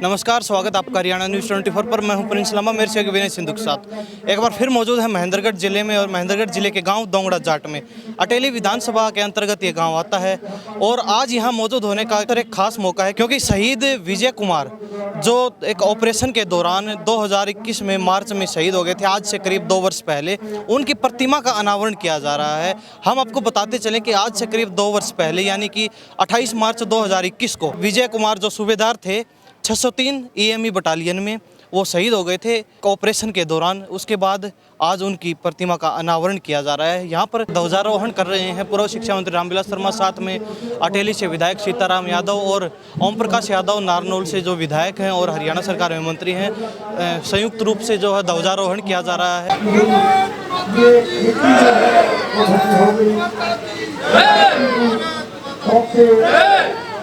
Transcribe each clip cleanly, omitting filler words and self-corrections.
नमस्कार, स्वागत आपका हरियाणा न्यूज़ 24 पर। मैं हूं प्रिंस लामा, मेरे से विनय सिंधु के साथ एक बार फिर मौजूद है महेंद्रगढ़ जिले में। और महेंद्रगढ़ जिले के गांव दोंगड़ा जाट में अटेली विधानसभा के अंतर्गत ये गांव आता है। और आज यहां मौजूद होने का एक खास मौका है, क्योंकि शहीद विजय कुमार जो एक ऑपरेशन के दौरान 2021 में मार्च में शहीद हो गए थे, आज से करीब 2 वर्ष पहले उनकी प्रतिमा का अनावरण किया जा रहा है। हम आपको बताते चलें कि आज से करीब 2 वर्ष पहले यानी कि 28 मार्च 2021 को विजय कुमार जो सूबेदार थे 603 EME बटालियन में, वो शहीद हो गए थे ऑपरेशन के दौरान। उसके बाद आज उनकी प्रतिमा का अनावरण किया जा रहा है। यहाँ पर ध्वजारोहण कर रहे हैं पूर्व शिक्षा मंत्री रामविलास शर्मा, साथ में अटेली से विधायक सीताराम यादव और ओम प्रकाश यादव नारनौल से जो विधायक हैं और हरियाणा सरकार में मंत्री हैं। संयुक्त रूप से जो है ध्वजारोहण किया जा रहा है।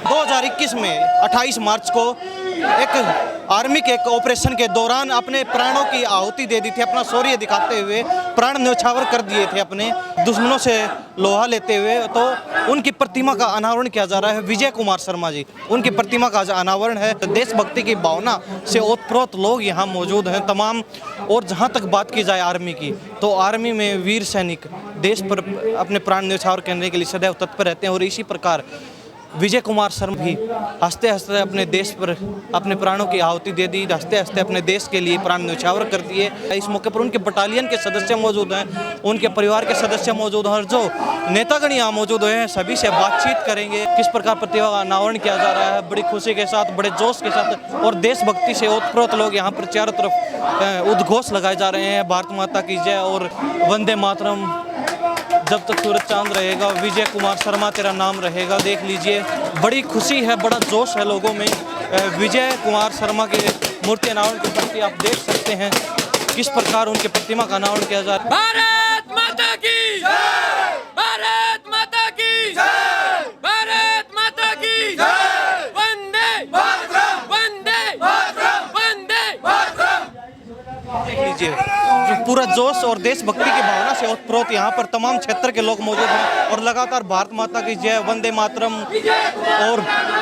2021 में 28 मार्च को एक आर्मी के एक ऑपरेशन के दौरान अपने प्राणों की आहुति दे दी थी, अपना शौर्य दिखाते हुए प्राण न्यौछावर कर दिए थे अपने दुश्मनों से लोहा लेते हुए। तो उनकी प्रतिमा का अनावरण किया जा रहा है। विजय कुमार शर्मा जी, उनकी प्रतिमा का अनावरण है। देशभक्ति की भावना से ओतप्रोत लोग यहाँ मौजूद हैं तमाम। और जहाँ तक बात की जाए आर्मी की, तो आर्मी में वीर सैनिक देश पर अपने प्राण न्यौछावर करने के लिए सदैव तत्पर रहते हैं। और इसी प्रकार विजय कुमार शर्मा भी हंसते हंसते अपने देश पर अपने प्राणों की आहुति दे दी, हंसते हंसते अपने देश के लिए प्राण न्यौछावर कर दिए। इस मौके पर उनके बटालियन के सदस्य मौजूद हैं, उनके परिवार के सदस्य मौजूद हैं और जो नेतागण यहाँ मौजूद हुए हैं, सभी से बातचीत करेंगे। किस प्रकार प्रतिमा का अनावरण किया जा रहा है, बड़ी खुशी के साथ, बड़े जोश के साथ और देशभक्ति से ओतप्रोत लोग यहाँ पर चारों तरफ उद्घोष लगाए जा रहे हैं। भारत माता की जय और वंदे मातरम, जब तक सूरज चांद रहेगा, विजय कुमार शर्मा तेरा नाम रहेगा। देख लीजिए, बड़ी खुशी है, बड़ा जोश है लोगों में। विजय कुमार शर्मा के मूर्ति अनावरण के प्रति आप देख सकते हैं किस प्रकार उनके प्रतिमा का अनावरण किया जा रहा है। भारत माता की जय! भारत माता की जय! भारत माता की जय! वंदे मातरम! वंदे मातरम! वंदे मातरम! देख लीजिए, पूरा जोश और देशभक्ति की भावना से ओतप्रोत यहाँ पर तमाम क्षेत्र के लोग मौजूद हैं और लगातार भारत माता की जय, वंदे मातरम और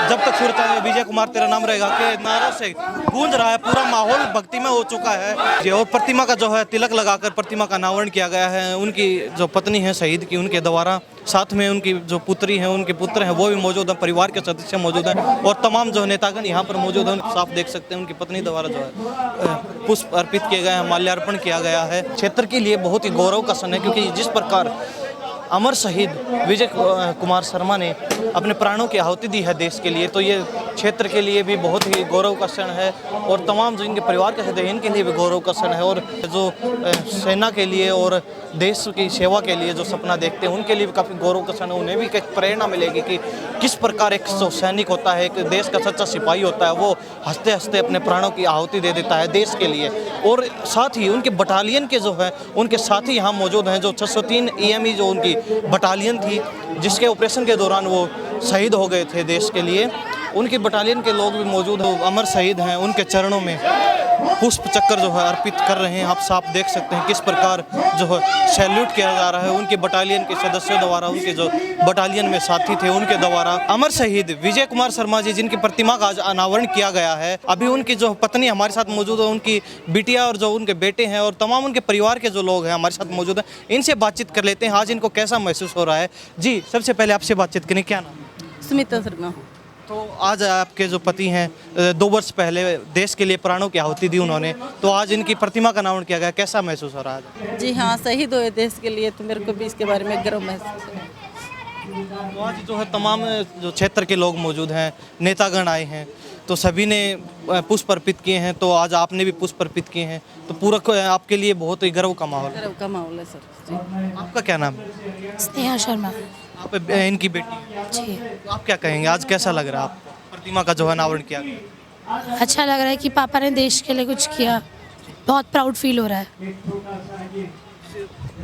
जब तक सूरज चांद, विजय कुमार तेरा नाम रहेगा के नारों से गूंज रहा है। पूरा माहौल भक्ति में हो चुका है। और प्रतिमा का जो है तिलक लगाकर प्रतिमा का अनावरण किया गया है। उनकी जो पत्नी है शहीद की, उनके द्वारा, साथ में उनकी जो पुत्री हैं, उनके पुत्र हैं, वो भी मौजूद हैं, परिवार के सदस्य मौजूद हैं और तमाम जो नेतागण यहाँ पर मौजूद हैं। साफ देख सकते हैं उनकी पत्नी द्वारा जो है पुष्प अर्पित किए गए हैं, माल्यार्पण किया गया है। क्षेत्र के लिए बहुत ही गौरव का क्षण है, क्योंकि जिस प्रकार अमर शहीद विजय कुमार शर्मा ने अपने प्राणों की आहुति दी है देश के लिए, तो ये क्षेत्र के लिए भी बहुत ही गौरव का क्षण है। और तमाम जो इनके परिवार के सदस्य हैं, इनके लिए भी गौरव का क्षण है। और जो सेना के लिए और देश की सेवा के लिए जो सपना देखते हैं, उनके लिए भी काफ़ी गौरव का क्षण है। उन्हें भी एक प्रेरणा मिलेगी कि किस प्रकार एक सैनिक होता है, एक देश का सच्चा सिपाही होता है, वो हंसते हंसते अपने प्राणों की आहुति दे देता है देश के लिए। और साथ ही उनके बटालियन के जो है उनके साथी यहाँ मौजूद हैं, जो 603 EME जो उनकी बटालियन थी, जिसके ऑपरेशन के दौरान वो शहीद हो गए थे देश के लिए। उनकी बटालियन के लोग भी मौजूद हैं, अमर शहीद हैं, उनके चरणों में पुष्प चक्कर जो है अर्पित कर रहे हैं। आप साफ देख सकते हैं किस प्रकार जो है सैल्यूट किया जा रहा है उनके बटालियन के सदस्यों द्वारा, उनके जो बटालियन में साथी थे उनके द्वारा। अमर शहीद विजय कुमार शर्मा जी, जिनकी प्रतिमा का आज अनावरण किया गया है, अभी उनकी जो पत्नी हमारे साथ मौजूद है, उनकी बिटिया और जो उनके बेटे हैं और तमाम उनके परिवार के जो लोग हैं हमारे साथ मौजूद हैं, इनसे बातचीत कर लेते हैं। आज इनको कैसा महसूस हो रहा है। जी, सबसे पहले आपसे बातचीत करें, क्या नाम? सुमिता शर्मा। तो आज आपके जो पति हैं 2 वर्ष पहले देश के लिए प्राणों की आहुति दी उन्होंने, तो आज इनकी प्रतिमा का अनावरण किया गया, कैसा महसूस हो रहा है? जी हाँ, शहीद हुए देश के लिए, तो मेरे को भी इसके बारे में गर्व महसूस है। तो आज जो है तमाम जो क्षेत्र के लोग मौजूद हैं, नेतागण आए हैं, तो सभी ने पुष्प अर्पित किए हैं, तो आज आपने भी पुष्प अर्पित किए हैं, तो पूरा आपके लिए बहुत ही गर्व का माहौल है सर जी। आपका क्या नाम है? स्नेहा शर्मा। आप इनकी बेटी हैं? जी। तो आप क्या कहेंगे, आज कैसा लग रहा है आपको? प्रतिमा का जो है अनावरण किया गया, अच्छा लग रहा है कि पापा ने देश के लिए कुछ किया, बहुत प्राउड फील हो रहा है।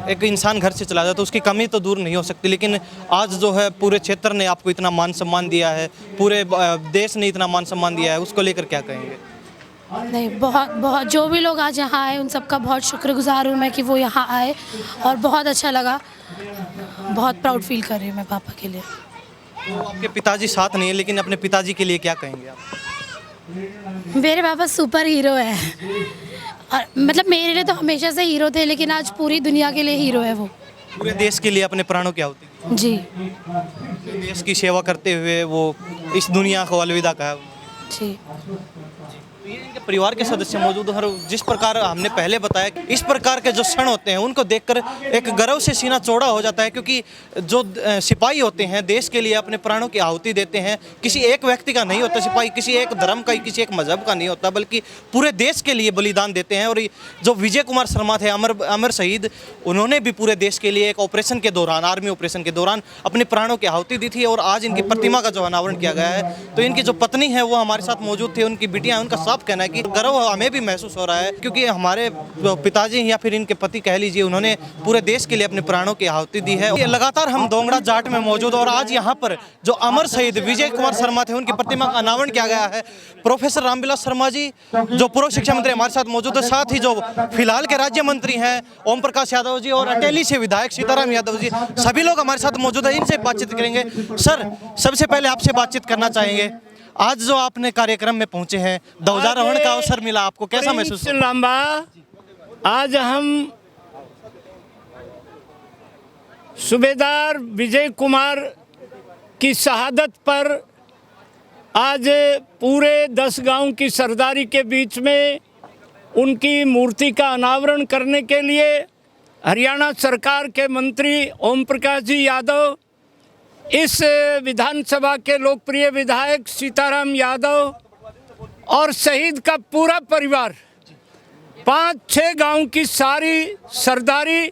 एक इंसान घर से चला जाता तो उसकी कमी तो दूर नहीं हो सकती, लेकिन आज जो है पूरे क्षेत्र ने आपको इतना मान सम्मान दिया है, पूरे देश ने इतना मान सम्मान दिया है, उसको लेकर क्या कहेंगे? नहीं, बहुत बहुत जो भी लोग आज यहाँ आए उन सबका बहुत शुक्रगुजार हूँ मैं कि वो यहाँ आए और बहुत अच्छा लगा। बहुत प्राउड फील कर रही हूँ मैं पापा के लिए। तो आपके पिताजी साथ नहीं है, लेकिन अपने पिताजी के लिए क्या कहेंगे आप? मेरे पापा सुपर हीरो है और मतलब मेरे लिए तो हमेशा से हीरो थे, लेकिन आज पूरी दुनिया के लिए हीरो है वो। पूरे देश के लिए अपने प्राणों की आहुति दी। जी देश की सेवा करते हुए वो इस दुनिया को अलविदा कहा। जी। ये इनके परिवार के सदस्य मौजूद हैं और जिस प्रकार हमने पहले बताया कि इस प्रकार के जो क्षण होते हैं उनको देखकर एक गर्व से सीना चौड़ा हो जाता है, क्योंकि जो सिपाही होते हैं देश के लिए अपने प्राणों की आहुति देते हैं। किसी एक व्यक्ति का नहीं होता सिपाही, किसी एक धर्म का, किसी एक मजहब का नहीं होता, बल्कि पूरे देश के लिए बलिदान देते हैं। और जो विजय कुमार शर्मा थे, अमर शहीद, उन्होंने भी पूरे देश के लिए एक ऑपरेशन के दौरान, आर्मी ऑपरेशन के दौरान अपने प्राणों की आहुति दी थी। और आज इनकी प्रतिमा का जो अनावरण किया गया है, तो इनकी जो पत्नी है वो हमारे साथ मौजूद थी, उनकी बिटियां, उनका साफ कहना है कि गर्व हमें भी महसूस हो रहा है, क्योंकि हमारे पिताजी या फिर इनके पति कह लीजिए, उन्होंने पूरे देश के लिए अपने प्राणों की आहुति दी है। लगातार हम दोंगड़ा जाट में मौजूद और आज यहाँ पर जो अमर शहीद विजय कुमार शर्मा थे उनकी प्रतिमा का अनावरण किया गया है। प्रोफेसर रामविलास शर्मा जी जो पूर्व शिक्षा मंत्री हमारे साथ मौजूद है, साथ ही जो फिलहाल के राज्य मंत्री हैं ओम प्रकाश यादव जी और अटेली से विधायक सीताराम यादव जी, सभी लोग हमारे साथ मौजूद है। इनसे बातचीत करेंगे। सर, सबसे पहले आपसे बातचीत करना चाहेंगे, आज जो आपने कार्यक्रम में पहुंचे हैं, ध्वजारोहण का अवसर मिला, आपको कैसा महसूस हुआ? लांबा, आज हम सूबेदार विजय कुमार की शहादत पर आज पूरे 10 गांव की सरदारी के बीच में उनकी मूर्ति का अनावरण करने के लिए हरियाणा सरकार के मंत्री ओम प्रकाश जी यादव, इस विधानसभा के लोकप्रिय विधायक सीताराम यादव और शहीद का पूरा परिवार, 5-6 गांव की सारी सरदारी,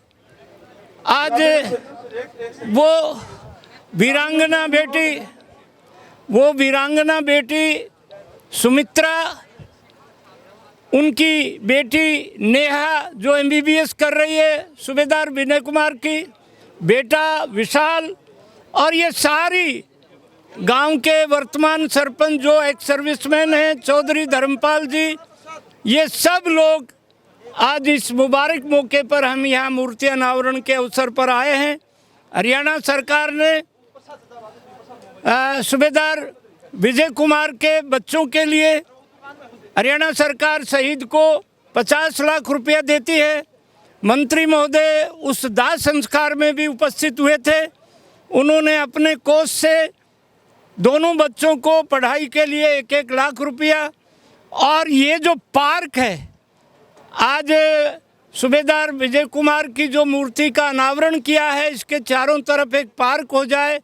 आज वो वीरांगना बेटी सुमित्रा, उनकी बेटी नेहा जो MBBS कर रही है, सूबेदार विनय कुमार की बेटा विशाल, और ये सारी गांव के वर्तमान सरपंच जो एक्स सर्विसमैन हैं चौधरी धर्मपाल जी, ये सब लोग आज इस मुबारक मौके पर हम यहाँ मूर्ति अनावरण के अवसर पर आए हैं। हरियाणा सरकार ने सूबेदार विजय कुमार के बच्चों के लिए हरियाणा सरकार शहीद को 50 लाख रुपया देती है। मंत्री महोदय उस दाह संस्कार में भी उपस्थित हुए थे। उन्होंने अपने कोष से दोनों बच्चों को पढ़ाई के लिए 1-1 लाख रुपया, और ये जो पार्क है, आज सूबेदार विजय कुमार की जो मूर्ति का अनावरण किया है, इसके चारों तरफ एक पार्क हो जाए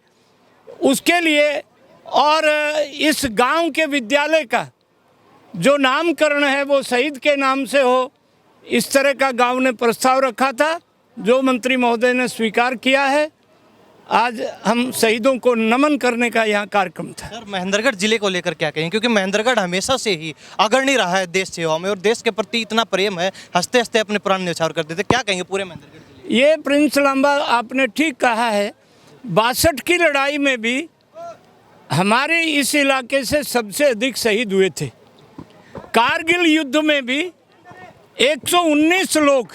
उसके लिए, और इस गांव के विद्यालय का जो नामकरण है वो शहीद के नाम से हो, इस तरह का गांव ने प्रस्ताव रखा था, जो मंत्री महोदय ने स्वीकार किया है। आज हम शहीदों को नमन करने का यहाँ कार्यक्रम था। सर, महेंद्रगढ़ जिले को लेकर क्या कहें, क्योंकि महेंद्रगढ़ हमेशा से ही अग्रणी रहा है देश सेवा में और देश के प्रति इतना प्रेम है, हंसते हंसते अपने प्राण न्यौछावर करते थे, क्या कहेंगे पूरे महेंद्रगढ़ जिले? ये प्रिंस लांबा आपने ठीक कहा है। 62 की लड़ाई में भी हमारे इस इलाके से सबसे अधिक शहीद हुए थे। कारगिल युद्ध में भी 119 लोग,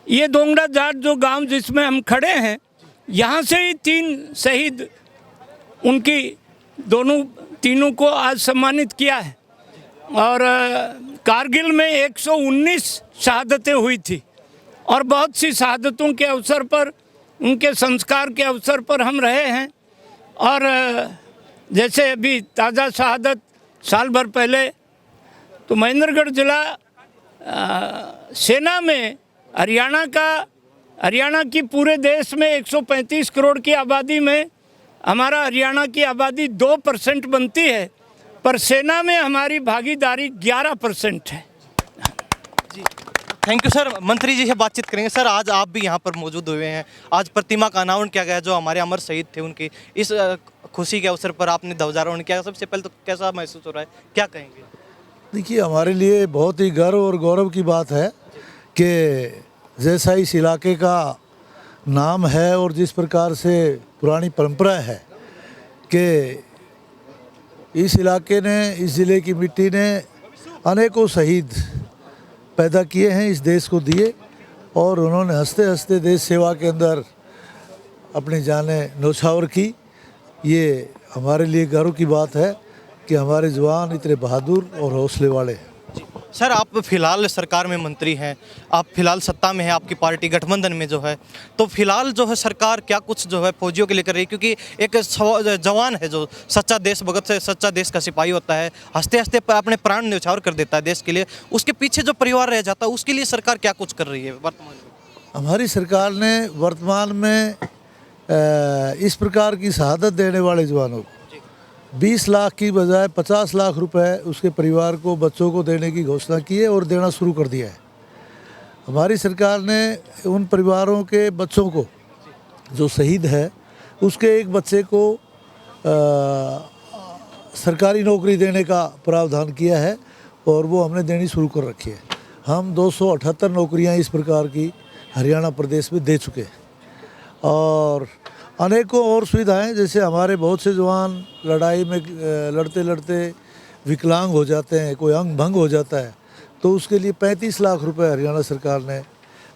ये दोंगड़ा जाट जो गांव जिसमें हम खड़े हैं, यहाँ से ही 3 शहीद, उनकी तीनों को आज सम्मानित किया है। और कारगिल में 119 शहादतें हुई थी, और बहुत सी शहादतों के अवसर पर, उनके संस्कार के अवसर पर हम रहे हैं। और जैसे अभी ताज़ा शहादत साल भर पहले, तो महेंद्रगढ़ जिला सेना में हरियाणा की पूरे देश में 135 करोड़ की आबादी में हमारा हरियाणा की आबादी 2% बनती है, पर सेना में हमारी भागीदारी 11% है। जी, थैंक यू सर। मंत्री जी से बातचीत करेंगे। सर, आज आप भी यहाँ पर मौजूद हुए हैं, आज प्रतिमा का अनावरण किया गया जो हमारे अमर शहीद थे, उनकी इस खुशी के अवसर पर आपने ध्वजारोहण किया। सबसे पहले तो कैसा महसूस हो रहा है, क्या कहेंगे? देखिए, हमारे लिए बहुत ही गर्व और गौरव की बात है कि जैसा इस इलाके का नाम है और जिस प्रकार से पुरानी परंपरा है कि इस इलाके ने, इस ज़िले की मिट्टी ने अनेकों शहीद पैदा किए हैं, इस देश को दिए, और उन्होंने हंसते हंसते देश सेवा के अंदर अपनी जानें न्यौछावर की। ये हमारे लिए गर्व की बात है कि हमारे जवान इतने बहादुर और हौसले वाले हैं। सर, आप फिलहाल सरकार में मंत्री हैं, आप फिलहाल सत्ता में हैं, आपकी पार्टी गठबंधन में जो है, तो फिलहाल जो है सरकार क्या कुछ जो है फौजियों के लिए कर रही है? क्योंकि एक जवान है जो सच्चा देशभक्त से सच्चा देश का सिपाही होता है, हंसते हंसते अपने प्राण न्यौछावर कर देता है देश के लिए, उसके पीछे जो परिवार रह जाता है उसके लिए सरकार क्या कुछ कर रही है वर्तमान में? हमारी सरकार ने वर्तमान में इस प्रकार की शहादत देने वाले जवानों को 20 लाख की बजाय 50 लाख रुपए उसके परिवार को, बच्चों को देने की घोषणा की है और देना शुरू कर दिया है। हमारी सरकार ने उन परिवारों के बच्चों को जो शहीद है उसके एक बच्चे को सरकारी नौकरी देने का प्रावधान किया है और वो हमने देनी शुरू कर रखी है। हम 278 नौकरियां इस प्रकार की हरियाणा प्रदेश में दे चुके हैं और अनेकों और सुविधाएं, जैसे हमारे बहुत से जवान लड़ाई में लड़ते लड़ते विकलांग हो जाते हैं, कोई अंग भंग हो जाता है, तो उसके लिए 35 लाख रुपए हरियाणा सरकार ने,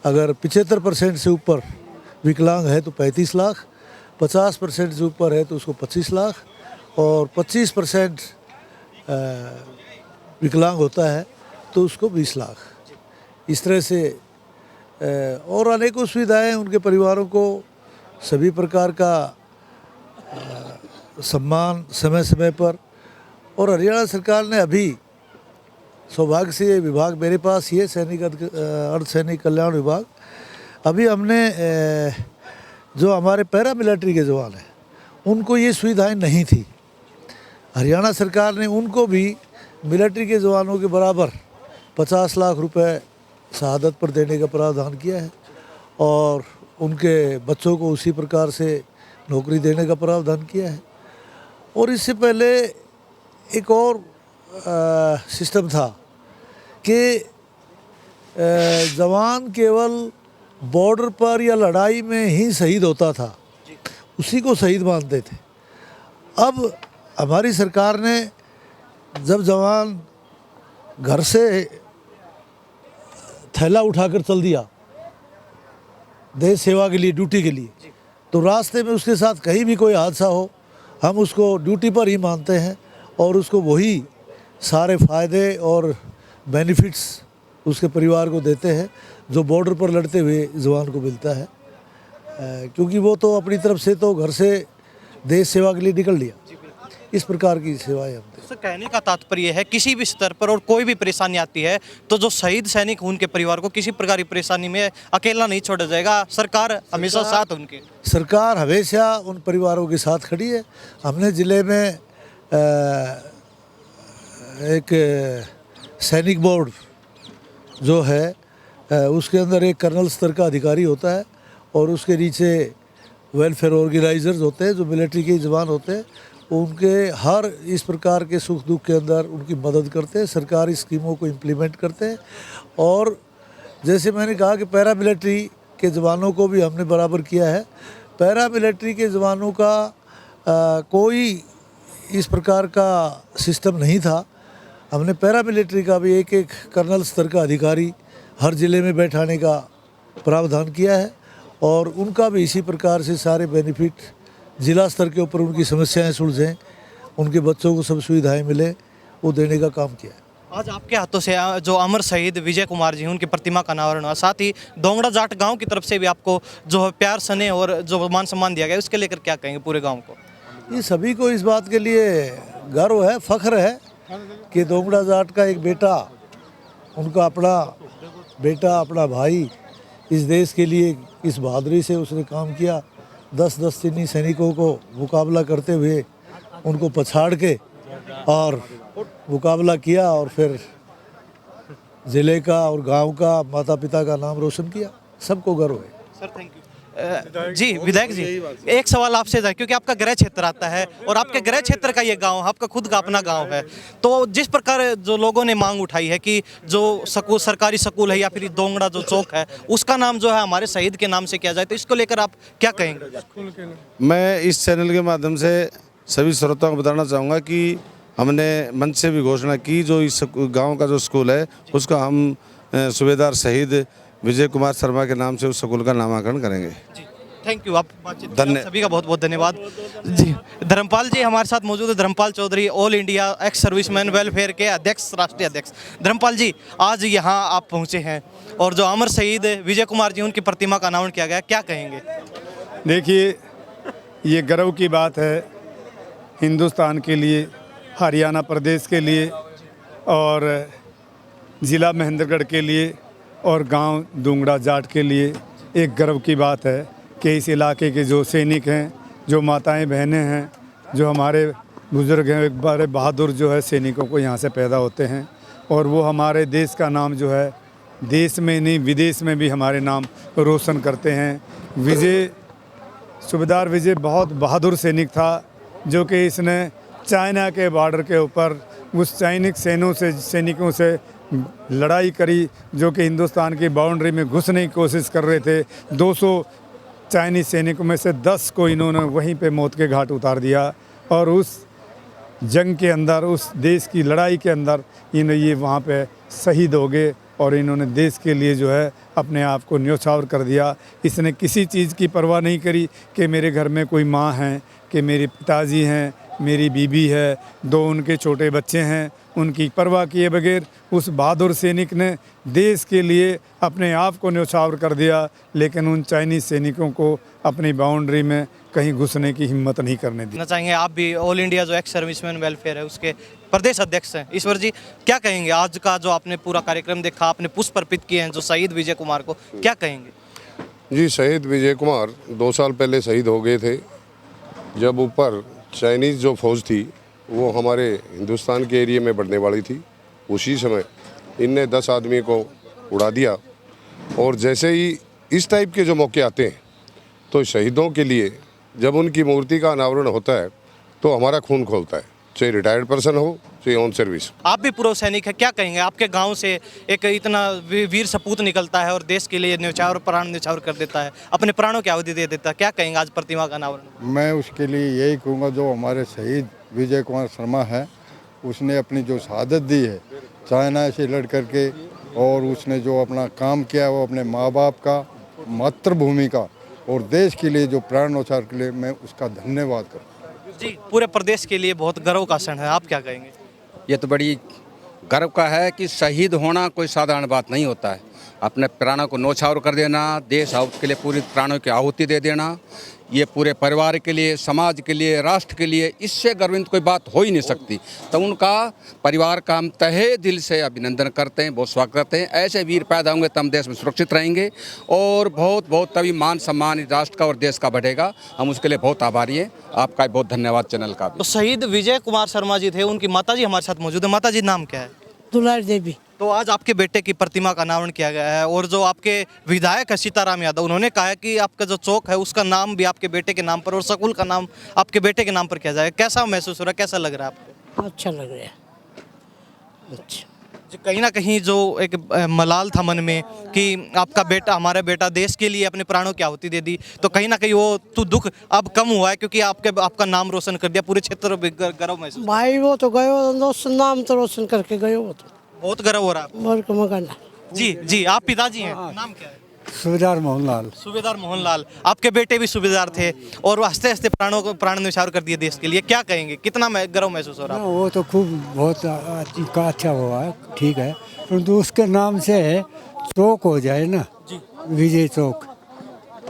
अगर 75% से ऊपर विकलांग है तो 35 लाख, 50% से ऊपर है तो उसको 25 लाख और 25% विकलांग होता है तो उसको 20 लाख। इस तरह से और अनेकों सुविधाएं उनके परिवारों को, सभी प्रकार का सम्मान समय समय पर। और हरियाणा सरकार ने अभी सौभाग्य से ये विभाग मेरे पास ही है, सैनिक अर्धसैनिक कल्याण विभाग, अभी हमने जो हमारे पैरा मिलिट्री के जवान हैं उनको ये सुविधाएं नहीं थी, हरियाणा सरकार ने उनको भी मिलिट्री के जवानों के बराबर 50 लाख रुपए शहादत पर देने का प्रावधान किया है और उनके बच्चों को उसी प्रकार से नौकरी देने का प्रावधान किया है। और इससे पहले एक और सिस्टम था कि जवान केवल बॉर्डर पर या लड़ाई में ही शहीद होता था, उसी को शहीद मानते थे। अब हमारी सरकार ने जब जवान घर से थैला उठाकर चल दिया देश सेवा के लिए, ड्यूटी के लिए, तो रास्ते में उसके साथ कहीं भी कोई हादसा हो हम उसको ड्यूटी पर ही मानते हैं और उसको वही सारे फ़ायदे और बेनिफिट्स उसके परिवार को देते हैं जो बॉर्डर पर लड़ते हुए जवान को मिलता है, क्योंकि वो तो अपनी तरफ से तो घर से देश सेवा के लिए निकल लिया। इस प्रकार की सेवाएं हम देते हैं। तो कहने का तात्पर्य है किसी भी स्तर पर और कोई भी परेशानी आती है तो जो शहीद सैनिक उनके परिवार को किसी प्रकार की परेशानी में अकेला नहीं छोड़ा जाएगा, सरकार हमेशा साथ उनके। सरकार हमेशा उन परिवारों के साथ खड़ी है। हमने ज़िले में एक सैनिक बोर्ड जो है उसके अंदर एक कर्नल स्तर का अधिकारी होता है और उसके नीचे वेलफेयर ऑर्गेनाइजर्स होते हैं जो मिलिट्री के जवान होते हैं, उनके हर इस प्रकार के सुख दुख के अंदर उनकी मदद करते हैं, सरकारी स्कीमों को इम्प्लीमेंट करते हैं। और जैसे मैंने कहा कि पैरा मिलिट्री के जवानों को भी हमने बराबर किया है। पैरा मिलिट्री के जवानों का कोई इस प्रकार का सिस्टम नहीं था, हमने पैरा मिलिट्री का भी एक एक कर्नल स्तर का अधिकारी हर ज़िले में बैठाने का प्रावधान किया है और उनका भी इसी प्रकार से सारे बेनिफिट ज़िला स्तर के ऊपर उनकी समस्याएं सुलझें, उनके बच्चों को सब सुविधाएं मिले, वो देने का काम किया है। आज आपके हाथों से जो अमर शहीद विजय कुमार जी हैं उनकी प्रतिमा का अनावरण हुआ, साथ ही दोंगड़ा जाट गांव की तरफ से भी आपको जो है प्यार स्नेह और जो मान सम्मान दिया गया, उसके लेकर क्या कहेंगे पूरे गाँव को? ये सभी को इस बात के लिए गर्व है, फ़ख्र है कि दोंगड़ा जाट का एक बेटा, उनका अपना बेटा, अपना भाई इस देश के लिए इस बहादुरी से उसने काम किया। 10-10 चीनी सैनिकों को मुकाबला करते हुए उनको पछाड़ के और मुकाबला किया और फिर ज़िले का और गांव का, माता पिता का नाम रोशन किया। सबको गर्व है। Sir thank you. जी विधायक जी, एक सवाल आपसे था, क्योंकि आपका गृह क्षेत्र आता है और आपके गृह क्षेत्र का ये गांव, आपका खुद का अपना गांव है, तो जिस प्रकार जो लोगों ने मांग उठाई है कि जो स्कूल, सरकारी स्कूल है या फिर दोंगड़ा जो चौक है उसका नाम जो है हमारे शहीद के नाम से किया जाए, तो इसको लेकर आप क्या कहेंगे? मैं इस चैनल के माध्यम से सभी श्रोताओं को बताना चाहूँगा कि हमने मंच से भी घोषणा की जो इस गाँव का जो स्कूल है उसका हम सूबेदार शहीद विजय कुमार शर्मा के नाम से उस स्कूल का नामाकरण करेंगे। थैंक यू, आप बातचीत के लिए सभी का बहुत बहुत धन्यवाद जी। धर्मपाल जी हमारे साथ मौजूद है, Dharmpal Chaudhary, all India ex serviceman welfare के अध्यक्ष, राष्ट्रीय अध्यक्ष। धर्मपाल जी, आज यहाँ आप पहुँचे हैं और जो अमर शहीद विजय कुमार जी उनकी प्रतिमा का अनावरण किया गया, क्या कहेंगे? देखिए, ये गर्व की बात है हिंदुस्तान के लिए, हरियाणा प्रदेश के लिए और ज़िला महेंद्रगढ़ के लिए और गांव दुंगड़ा जाट के लिए एक गर्व की बात है कि इस इलाके के जो सैनिक हैं, जो माताएं बहनें हैं, जो हमारे बुज़ुर्ग हैं, एक बड़े बहादुर जो है सैनिकों को यहाँ से पैदा होते हैं और वो हमारे देश का नाम जो है देश में नहीं विदेश में भी हमारे नाम रोशन करते हैं। सूबेदार विजय बहुत बहादुर सैनिक था जो कि इसने चाइना के बॉर्डर के ऊपर उस सैनिकों से लड़ाई करी जो कि हिंदुस्तान की बाउंड्री में घुसने की कोशिश कर रहे थे। 200 चाइनीज सैनिकों में से 10 को इन्होंने वहीं पे मौत के घाट उतार दिया और उस जंग के अंदर, उस देश की लड़ाई के अंदर ये वहाँ पे शहीद हो गए और इन्होंने देश के लिए जो है अपने आप को न्योछावर कर दिया। इसने किसी चीज़ की परवाह नहीं करी कि मेरे घर में कोई माँ है, कि मेरे पिताजी हैं, मेरी बीबी है, 2 उनके छोटे बच्चे हैं, उनकी परवाह किए बगैर उस बहादुर सैनिक ने देश के लिए अपने आप को न्योछावर कर दिया, लेकिन उन चाइनीज़ सैनिकों को अपनी बाउंड्री में कहीं घुसने की हिम्मत नहीं करने दी। चाहेंगे आप भी ऑल इंडिया जो एक्स सर्विसमैन वेलफेयर है उसके प्रदेश अध्यक्ष हैं, ईश्वर जी, क्या कहेंगे? आज का जो आपने पूरा कार्यक्रम देखा, आपने पुष्प अर्पित किए हैं जो शहीद विजय कुमार को, क्या कहेंगे? जी, शहीद विजय कुमार 2 साल पहले शहीद हो गए थे जब ऊपर चाइनीज़ जो फौज थी वो हमारे हिंदुस्तान के एरिया में बढ़ने वाली थी। उसी समय इनने 10 आदमी को उड़ा दिया और जैसे ही इस टाइप के जो मौके आते हैं तो शहीदों के लिए जब उनकी मूर्ति का अनावरण होता है तो हमारा खून खोलता है, चाहे रिटायर्ड पर्सन हो चाहे ऑन सर्विस। आप भी पूर्व सैनिक हैं, क्या कहेंगे? आपके गांव से एक इतना वीर सपूत निकलता है और देश के लिए न्यौछावर प्राण न्यौछावर कर देता है, अपने प्राणों की आहुति दे देता है, क्या कहेंगे आज प्रतिमा का अनावरण? मैं उसके लिए यही कहूँगा, जो हमारे शहीद विजय कुमार शर्मा है उसने अपनी जो शहादत दी है चाइना से लड़ करके और उसने जो अपना काम किया वो अपने माँ बाप का, मातृभूमि का और देश के लिए जो प्राण न्यौछावर के लिए मैं उसका धन्यवाद करता जी। पूरे प्रदेश के लिए बहुत गर्व का क्षण है, आप क्या कहेंगे? ये तो बड़ी गर्व का है कि शहीद होना कोई साधारण बात नहीं होता है। अपने प्राणों को न्यौछावर कर देना, देश के लिए पूरी प्राणों की आहुति दे देना, ये पूरे परिवार के लिए, समाज के लिए, राष्ट्र के लिए, इससे गर्वित कोई बात हो ही नहीं सकती। तो उनका परिवार का हम तहे दिल से अभिनंदन करते हैं, बहुत स्वागत करते हैं। ऐसे वीर पैदा होंगे तो हम देश में सुरक्षित रहेंगे और बहुत तभी मान सम्मान राष्ट्र का और देश का बढ़ेगा। हम उसके लिए बहुत आभारी हैं। आपका बहुत धन्यवाद चैनल का भी। तो शहीद विजय कुमार शर्मा जी थे, उनकी माता जी हमारे साथ मौजूद है। माता जी नाम क्या है? दुलार देवी। तो आज आपके बेटे की प्रतिमा का अनावरण किया गया है और जो आपके विधायक है सीताराम यादव, उन्होंने कहा है कि आपका जो चौक है उसका नाम भी आपके बेटे के नाम पर और स्कूल का नाम आपके बेटे के नाम पर किया जाएगा। कैसा महसूस हो रहा है, कैसा लग रहा है आपको? अच्छा लग रहा है। अच्छा जी, कहीं ना कहीं जो एक मलाल था मन में कि आपका बेटा, हमारा बेटा देश के लिए अपने प्राणों की आहुति दे दी, तो कहीं ना कहीं वो तो दुख अब कम हुआ है क्योंकि आपका नाम रोशन कर दिया, पूरे क्षेत्र में गर्व महसूस। भाई वो तो गयो, नाम तो रोशन करके गयो, वो तो बहुत गर्व हो रहा है। जी जी, आप पिताजी हैं, नाम क्या है? सूबेदार मोहनलाल। सूबेदार मोहनलाल, आपके बेटे भी सूबेदार थे और हंसते हंसते प्राण न्यौछावर कर दिए देश के लिए, क्या कहेंगे? कितना गर्व महसूस हो रहा है? वो तो खूब बहुत अच्छा हुआ है, ठीक है, परंतु उसके नाम से चौक हो जाए ना, विजय चौक,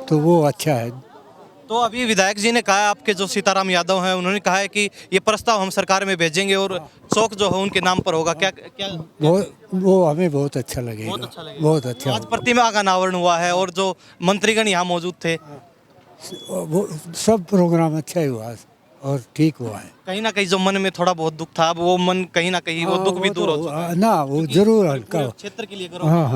तो वो अच्छा है। तो अभी विधायक जी ने कहा, आपके जो सीताराम यादव हैं उन्होंने कहा है कि ये प्रस्ताव हम सरकार में भेजेंगे और चौक जो है उनके नाम पर होगा, क्या? वो हमें बहुत अच्छा लगेगा, बहुत अच्छा लगेगा। बहुत अच्छा। आज प्रतिमा का अनावरण हुआ है और जो मंत्रीगण यहाँ मौजूद थे, वो सब प्रोग्राम अच्छा ही हुआ और ठीक हुआ है। कहीं ना कहीं जो मन में थोड़ा बहुत दुख था, अब वो मन कहीं ना कहीं वो दुख भी दूर हो चुका है ना, वो जरूर हल्का क्षेत्र के लिए गर्व। हाँ हाँ,